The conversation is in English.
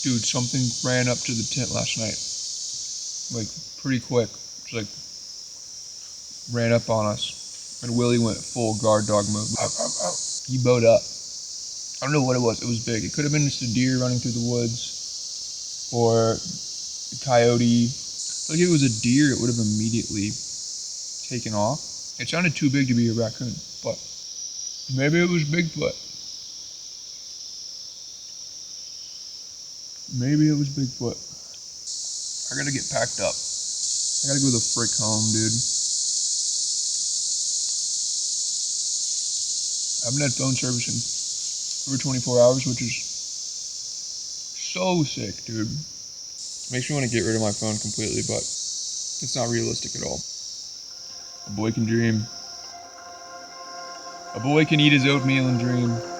Dude, something ran up to the tent last night. Like, pretty quick. Just like, ran up on us. And Willie went full guard dog mode. He bowed up. I don't know what it was. It was big. It could have been just a deer running through the woods. Or a coyote. Like, if it was a deer, it would have immediately taken off. It sounded too big to be a raccoon. But maybe it was Bigfoot. Maybe it was Bigfoot. I gotta get packed up. I gotta go the frick home, dude. I haven't had phone service in over 24 hours, which is so sick, dude. Makes me want to get rid of my phone completely, but it's not realistic at all. A boy can dream. A boy can eat his oatmeal and dream.